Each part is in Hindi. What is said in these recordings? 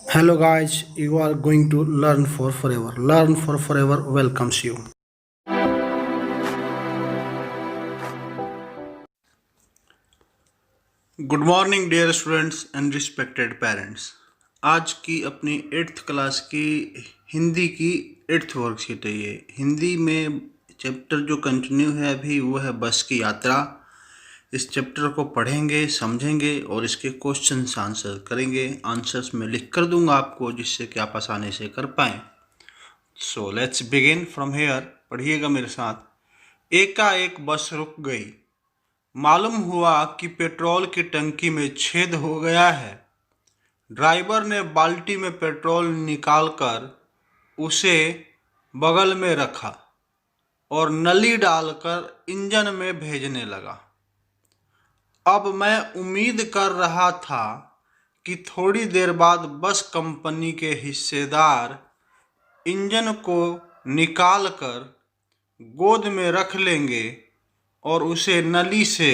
Hello guys, you are going to learn for forever. Learn for forever welcomes you. Good morning dear students and respected parents. आज की अपनी 8th क्लास की हिंदी की 8th वर्कशीट है। ये हिंदी में चैप्टर जो कंटिन्यू है अभी वो है बस की यात्रा। इस चैप्टर को पढ़ेंगे, समझेंगे और इसके क्वेश्चंस आंसर करेंगे। आंसर्स मैं लिख कर दूंगा आपको जिससे कि आप आसानी से कर पाएँ। So let's begin from here. पढ़िएगा मेरे साथ। एकाएक बस रुक गई। मालूम हुआ कि पेट्रोल की टंकी में छेद हो गया है। ड्राइवर ने बाल्टी में पेट्रोल निकालकर उसे बगल में रखा और नली डालकर इंजन में भेजने लगा। अब मैं उम्मीद कर रहा था कि थोड़ी देर बाद बस कंपनी के हिस्सेदार इंजन को निकालकर गोद में रख लेंगे और उसे नली से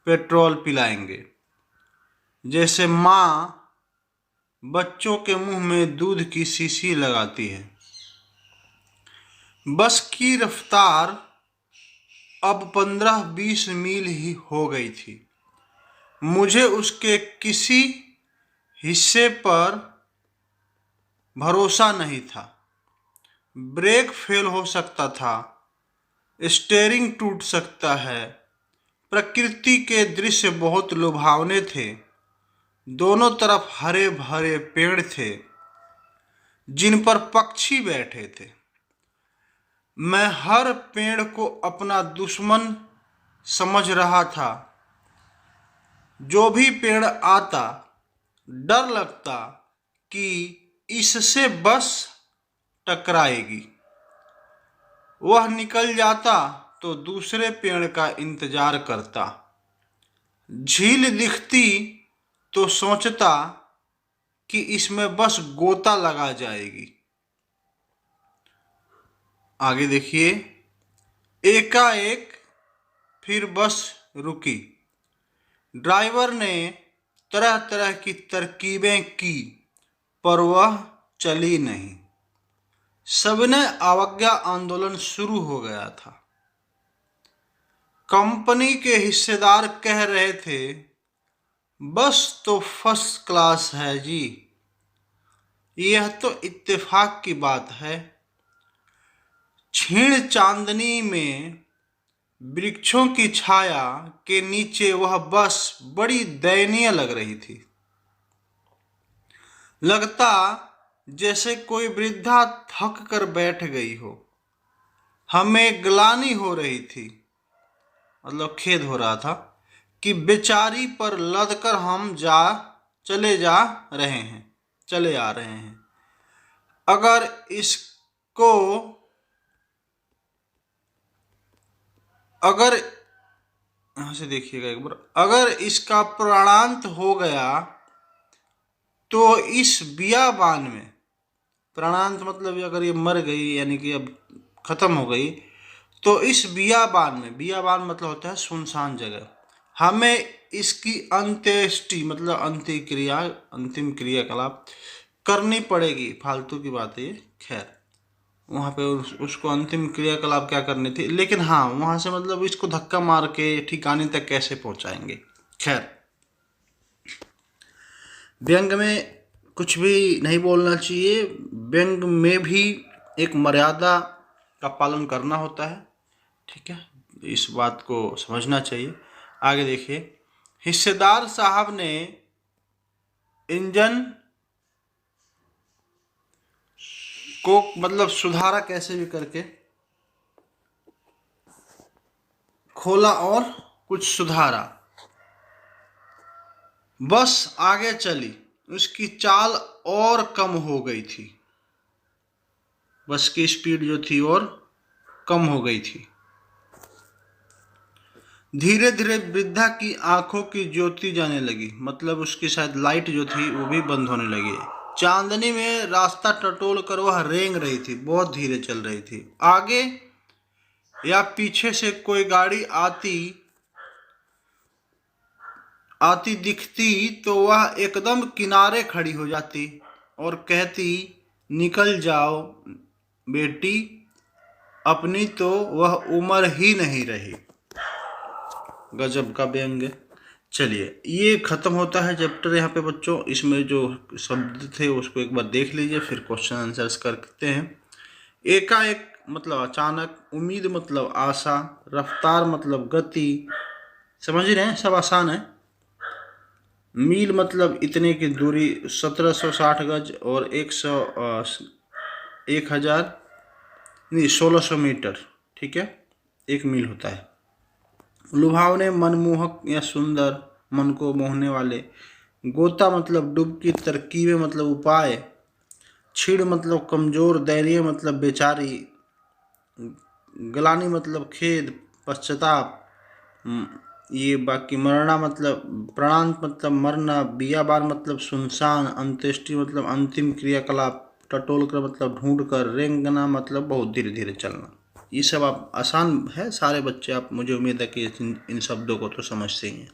पेट्रोल पिलाएंगे, जैसे माँ बच्चों के मुंह में दूध की शीशी लगाती है। बस की रफ्तार अब 15-20 मील ही हो गई थी। मुझे उसके किसी हिस्से पर भरोसा नहीं था। ब्रेक फेल हो सकता था, स्टीयरिंग टूट सकता है। प्रकृति के दृश्य बहुत लुभावने थे। दोनों तरफ हरे भरे पेड़ थे जिन पर पक्षी बैठे थे। मैं हर पेड़ को अपना दुश्मन समझ रहा था। जो भी पेड़ आता डर लगता कि इससे बस टकराएगी। वह निकल जाता तो दूसरे पेड़ का इंतजार करता। झील दिखती तो सोचता कि इसमें बस गोता लगा जाएगी। आगे देखिए। एकाएक फिर बस रुकी। ड्राइवर ने तरह तरह की तरकीबें की पर वह चली नहीं। सबने अवज्ञा आंदोलन शुरू हो गया था। कंपनी के हिस्सेदार कह रहे थे, बस तो फर्स्ट क्लास है जी, यह तो इत्तेफाक की बात है। क्षीण चांदनी में वृक्षों की छाया के नीचे वह बस बड़ी दयनीय लग रही थी। लगता जैसे कोई वृद्धा थक कर बैठ गई हो। हमें ग्लानि हो रही थी, मतलब खेद हो रहा था कि बेचारी पर लदकर हम चले आ रहे हैं। अगर इसको अगर यहां से देखिएगा एक बार, अगर इसका प्राणांत हो गया तो इस बियाबान में, प्राणांत मतलब अगर ये मर गई यानी कि अब खत्म हो गई, तो इस बियाबान में, बियाबान मतलब होता है सुनसान जगह, हमें इसकी अंत्येष्टि मतलब अंतिम क्रियाकलाप करनी पड़ेगी। फालतू की बात है ये। खैर, वहाँ पे उसको अंतिम क्रियाकलाप क्या करनी थी, लेकिन हाँ वहाँ से मतलब इसको धक्का मार के ठिकाने तक कैसे पहुँचाएंगे। खैर, व्यंग में कुछ भी नहीं बोलना चाहिए। व्यंग में भी एक मर्यादा का पालन करना होता है, ठीक है, इस बात को समझना चाहिए। आगे देखिए। हिस्सेदार साहब ने इंजन को मतलब सुधारा, कैसे भी करके खोला और कुछ सुधारा। बस आगे चली। उसकी चाल और कम हो गई थी। बस की स्पीड जो थी और कम हो गई थी। धीरे धीरे वृद्धा की आंखों की ज्योति जाने लगी, मतलब उसकी शायद लाइट जो थी वो भी बंद होने लगी। चांदनी में रास्ता टटोल कर वह रेंग रही थी, बहुत धीरे चल रही थी। आगे या पीछे से कोई गाड़ी आती दिखती तो वह एकदम किनारे खड़ी हो जाती और कहती, निकल जाओ बेटी, अपनी तो वह उम्र ही नहीं रही। गजब का व्यंग्य। चलिए, ये खत्म होता है चैप्टर यहाँ पे बच्चों। इसमें जो शब्द थे उसको एक बार देख लीजिए, फिर क्वेश्चन आंसर्स करते हैं। एकाएक मतलब अचानक, उम्मीद मतलब आशा, रफ्तार मतलब गति, समझ रहे हैं, सब आसान है। मील मतलब इतने की दूरी, 1760 गज, और 1600 मीटर, ठीक है, 1 मील होता है। लुभावने, मनमोहक या सुंदर, मन को मोहने वाले। गोता मतलब डुबकी, तरकीबें मतलब उपाय। छीड़ मतलब कमजोर, दयनीय मतलब बेचारी। गलानी मतलब खेद, पश्चाताप। ये बाकी मरना मतलब प्रणांत मतलब मरना। बियाबान मतलब सुनसान। अंत्येष्टि मतलब अंतिम क्रियाकलाप। टटोल कर मतलब ढूंढ कर। रेंगना मतलब बहुत धीरे धीरे चलना। ये सब आप आसान है सारे बच्चे, आप, मुझे उम्मीद है कि इन शब्दों को तो समझते ही हैं।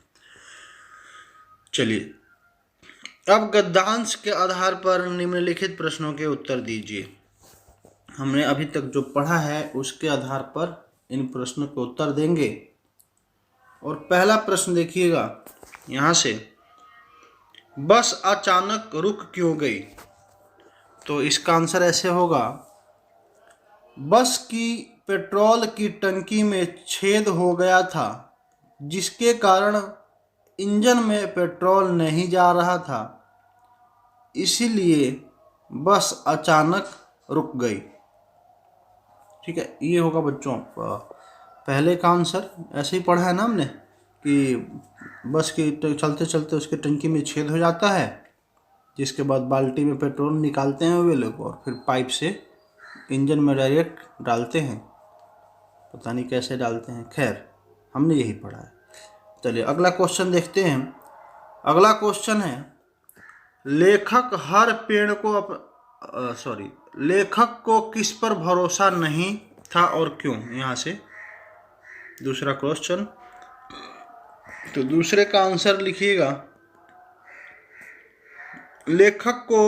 चलिए, अब गद्यांश के आधार पर निम्नलिखित प्रश्नों के उत्तर दीजिए। हमने अभी तक जो पढ़ा है उसके आधार पर इन प्रश्नों के उत्तर देंगे। और पहला प्रश्न देखिएगा यहाँ से, बस अचानक रुक क्यों गई? तो इसका आंसर ऐसे होगा, बस की पेट्रोल की टंकी में छेद हो गया था, जिसके कारण इंजन में पेट्रोल नहीं जा रहा था, इसीलिए बस अचानक रुक गई। ठीक है, ये होगा बच्चों पहले का आंसर। ऐसे ही पढ़ा है ना हमने कि बस के चलते चलते उसके टंकी में छेद हो जाता है, जिसके बाद बाल्टी में पेट्रोल निकालते हैं वे लोग और फिर पाइप से इंजन में डायरेक्ट डालते हैं। पता नहीं कैसे डालते हैं, खैर हमने यही पढ़ा है। चलिए अगला क्वेश्चन देखते हैं। अगला क्वेश्चन है, लेखक हर पेड़ को लेखक को किस पर भरोसा नहीं था और क्यों? यहाँ से दूसरा क्वेश्चन, तो दूसरे का आंसर लिखिएगा, लेखक को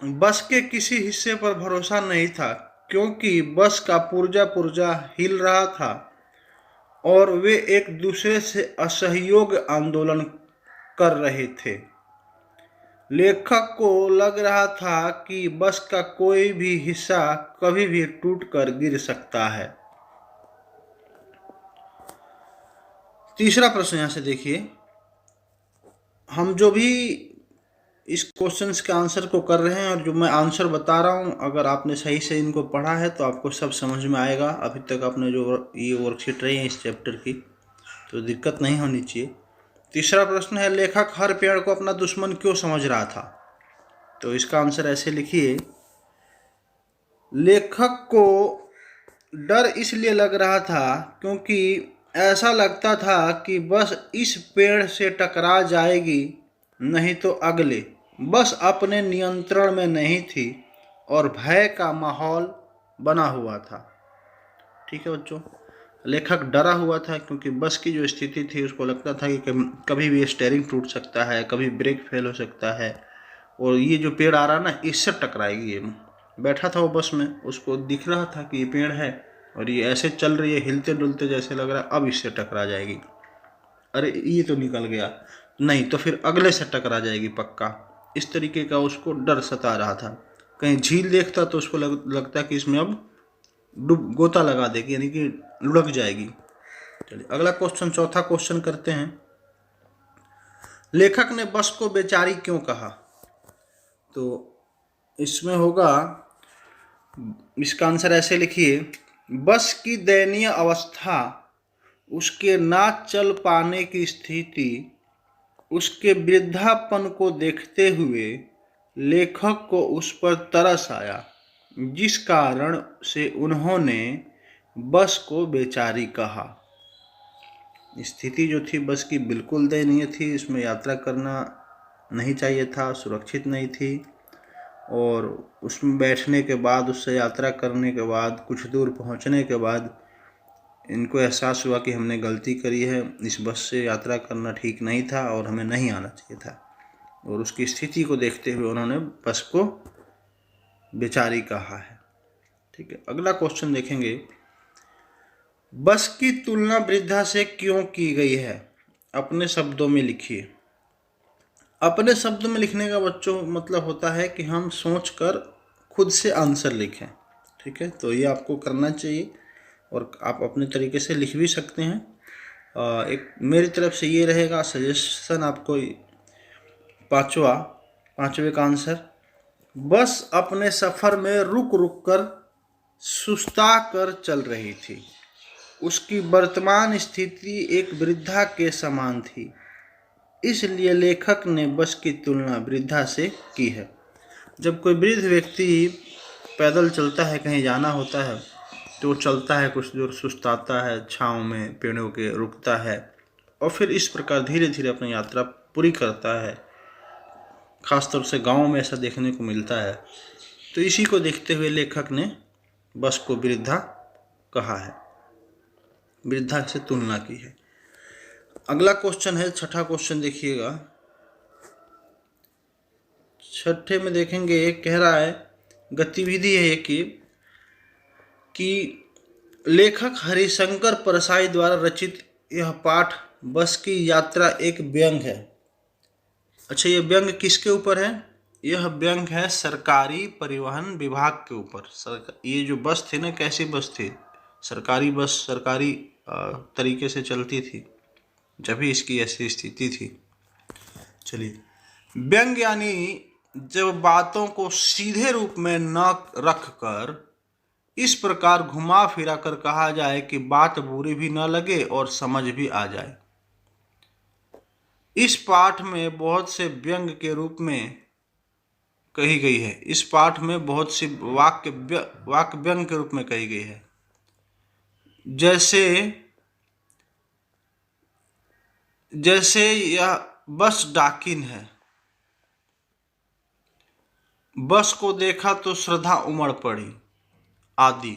बस के किसी हिस्से पर भरोसा नहीं था, क्योंकि बस का पुर्जा पुर्जा हिल रहा था और वे एक दूसरे से असहयोग आंदोलन कर रहे थे। लेखक को लग रहा था कि बस का कोई भी हिस्सा कभी भी टूटकर गिर सकता है। तीसरा प्रश्न यहां से देखिए, हम जो भी इस क्वेश्चंस के आंसर को कर रहे हैं और जो मैं आंसर बता रहा हूं, अगर आपने सही से इनको पढ़ा है तो आपको सब समझ में आएगा। अभी तक आपने जो ये वर्कशीट रही है इस चैप्टर की, तो दिक्कत नहीं होनी चाहिए। तीसरा प्रश्न है, लेखक हर पेड़ को अपना दुश्मन क्यों समझ रहा था? तो इसका आंसर ऐसे लिखिए, लेखक को डर इसलिए लग रहा था क्योंकि ऐसा लगता था कि बस इस पेड़ से टकरा जाएगी, नहीं तो अगले। बस अपने नियंत्रण में नहीं थी और भय का माहौल बना हुआ था। ठीक है बच्चों, लेखक डरा हुआ था क्योंकि बस की जो स्थिति थी उसको लगता था कि कभी भी स्टीयरिंग टूट सकता है, कभी ब्रेक फेल हो सकता है, और ये जो पेड़ आ रहा ना इससे टकराएगी। ये बैठा था वो बस में, उसको दिख रहा था कि ये पेड़ है और ये ऐसे चल रही है हिलते डुलते, जैसे लग रहा है अब इससे टकरा जाएगी। अरे ये तो निकल गया, नहीं तो फिर अगले से टकरा जाएगी पक्का। इस तरीके का उसको डर सता रहा था। कहीं झील देखता तो उसको लगता कि इसमें अब गोता लगा देगी, यानी कि लुढ़क जाएगी। चलिए अगला क्वेश्चन, चौथा क्वेश्चन करते हैं। लेखक ने बस को बेचारी क्यों कहा? तो इसमें होगा, इसका आंसर ऐसे लिखिए, बस की दयनीय अवस्था, उसके ना चल पाने की स्थिति, उसके वृद्धापन को देखते हुए लेखक को उस पर तरस आया, जिस कारण से उन्होंने बस को बेचारी कहा। स्थिति जो थी बस की बिल्कुल दयनीय थी, इसमें यात्रा करना नहीं चाहिए था, सुरक्षित नहीं थी, और उसमें बैठने के बाद, उससे यात्रा करने के बाद, कुछ दूर पहुंचने के बाद इनको एहसास हुआ कि हमने गलती करी है, इस बस से यात्रा करना ठीक नहीं था और हमें नहीं आना चाहिए था। और उसकी स्थिति को देखते हुए उन्होंने बस को बेचारी कहा है। ठीक है, अगला क्वेश्चन देखेंगे, बस की तुलना वृद्धा से क्यों की गई है? अपने शब्दों में लिखिए। अपने शब्दों में लिखने का बच्चों मतलब होता है कि हम सोचकर खुद से आंसर लिखें। ठीक है, तो ये आपको करना चाहिए और आप अपने तरीके से लिख भी सकते हैं। एक मेरी तरफ से ये रहेगा सजेशन आपको, पांचवे का आंसर, बस अपने सफ़र में रुक रुक कर सुस्ता कर चल रही थी। उसकी वर्तमान स्थिति एक वृद्धा के समान थी, इसलिए लेखक ने बस की तुलना वृद्धा से की है। जब कोई वृद्ध व्यक्ति पैदल चलता है, कहीं जाना होता है, तो चलता है, कुछ दूर सुस्ताता है, छाँव में पेड़ों के रुकता है और फिर इस प्रकार धीरे धीरे अपनी यात्रा पूरी करता है। खासतौर से गांव में ऐसा देखने को मिलता है। तो इसी को देखते हुए लेखक ने बस को वृद्धा कहा है, वृद्धा से तुलना की है। अगला क्वेश्चन है, छठा क्वेश्चन देखिएगा। छठे में देखेंगे, कह रहा है, गतिविधि है कि लेखक हरिशंकर परसाई द्वारा रचित यह पाठ बस की यात्रा एक व्यंग है। अच्छा, ये व्यंग किसके ऊपर है? यह व्यंग है सरकारी परिवहन विभाग के ऊपर। ये जो बस थी ना, कैसी बस थी? सरकारी बस, सरकारी तरीके से चलती थी, जब भी इसकी ऐसी स्थिति थी। चलिए, व्यंग यानी जब बातों को सीधे रूप में न रखकर इस प्रकार घुमा फिरा कर कहा जाए कि बात बुरी भी न लगे और समझ भी आ जाए। इस पाठ में बहुत से व्यंग के रूप में कही गई है। इस पाठ में बहुत सी वाक्य व्यंग के रूप में कही गई है। जैसे यह बस डाकिन है, बस को देखा तो श्रद्धा उमड़ पड़ी, आदि।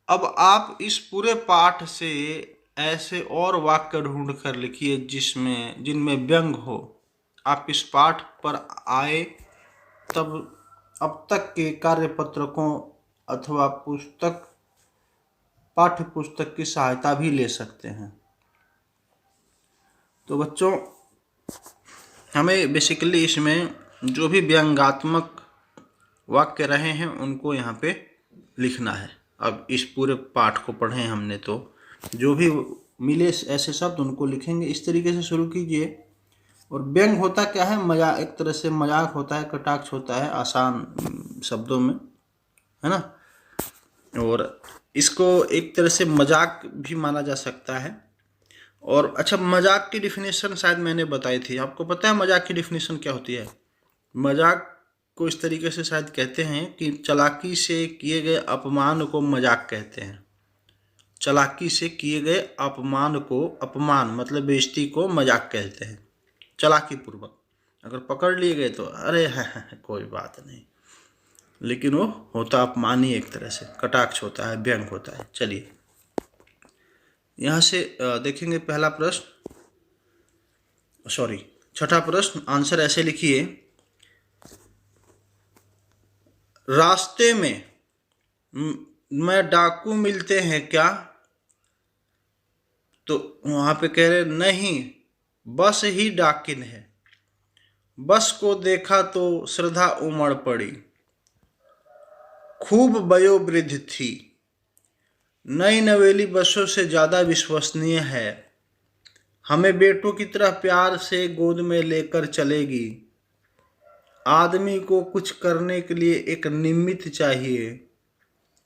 अब आप इस पूरे पाठ से ऐसे और वाक्य ढूंढ कर लिखिए जिनमें व्यंग हो। आप इस पाठ पर आए तब अब तक के कार्यपत्रकों अथवा पाठ्य पुस्तक की सहायता भी ले सकते हैं। तो बच्चों, हमें बेसिकली इसमें जो भी व्यंग्यात्मक वाक्य रहे हैं उनको यहाँ पे लिखना है। अब इस पूरे पाठ को पढ़े हमने, तो जो भी मिले ऐसे शब्द उनको लिखेंगे। इस तरीके से शुरू कीजिए। और व्यंग होता क्या है? मजाक, एक तरह से मजाक होता है, कटाक्ष होता है आसान शब्दों में, है ना। और इसको एक तरह से मजाक भी माना जा सकता है। और अच्छा, मजाक की डिफिनेशन शायद मैंने बताई थी। आपको पता है मजाक की डिफिनेशन क्या होती है? मजाक को इस तरीके से शायद कहते हैं कि चालाकी से किए गए अपमान को मजाक कहते हैं। चालाकी से किए गए अपमान को, अपमान मतलब बेइज्जती को मजाक कहते हैं। चालाकी पूर्वक अगर पकड़ लिए गए तो अरे कोई बात नहीं, लेकिन वो होता अपमान ही, एक तरह से कटाक्ष होता है, व्यंग होता है। चलिए, यहाँ से देखेंगे पहला प्रश्न, छठा प्रश्न। आंसर ऐसे लिखिए, रास्ते में डाकू मिलते हैं क्या? तो वहाँ पे कह रहे नहीं, बस ही डाकिन है। बस को देखा तो श्रद्धा उमड़ पड़ी, खूब वयोवृद्ध थी, नई नवेली बसों से ज़्यादा विश्वसनीय है, हमें बेटों की तरह प्यार से गोद में लेकर चलेगी, आदमी को कुछ करने के लिए एक निमित्त चाहिए,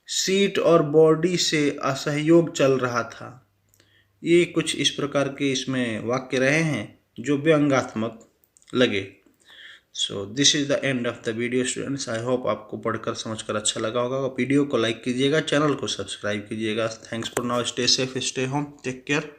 सीट और बॉडी से असहयोग चल रहा था। ये कुछ इस प्रकार के इसमें वाक्य रहे हैं जो व्यंग्यात्मक लगे। So this is the end of the video students. I hope आपको पढ़कर समझकर अच्छा लगा होगा। वीडियो को लाइक कीजिएगा, चैनल को सब्सक्राइब कीजिएगा। Thanks for now, stay safe, stay home, take care.